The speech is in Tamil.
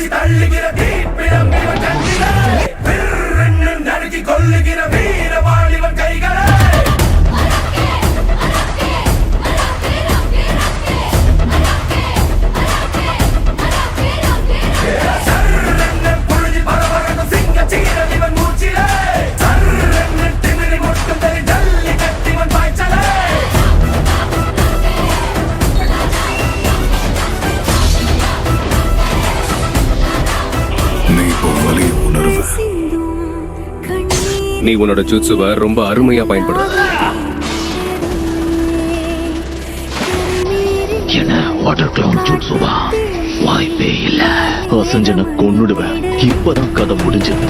வீசி தள்ளுகிற தீப்பிடம் இவன் கண்ணிலே விற்றென்னு நறுக்கி கொல்லுகிற வீரவாள் இவன் கைகளே சர்ரென்னு புழுதி பரபரக்கும் சிங்க சீரன் இவன் மூச்சிலே சர்ரென்னு திமிரி முட்டும் தனி ஜல்லி கட்டிவன் பாய்ச்சலே நீ இப்போ வலி உணர்வு. நீ உன்னோட ஜுட்சுவை ரொம்ப அருமையா பயன்படுத்த. என்ன வாட்டர் கிளவுன் ஜுட்சுவா? வாய்ப்பே இல்ல. அசஞ்சனை கொன்னுடுவேன். இப்பதான் கதை முடிஞ்சது.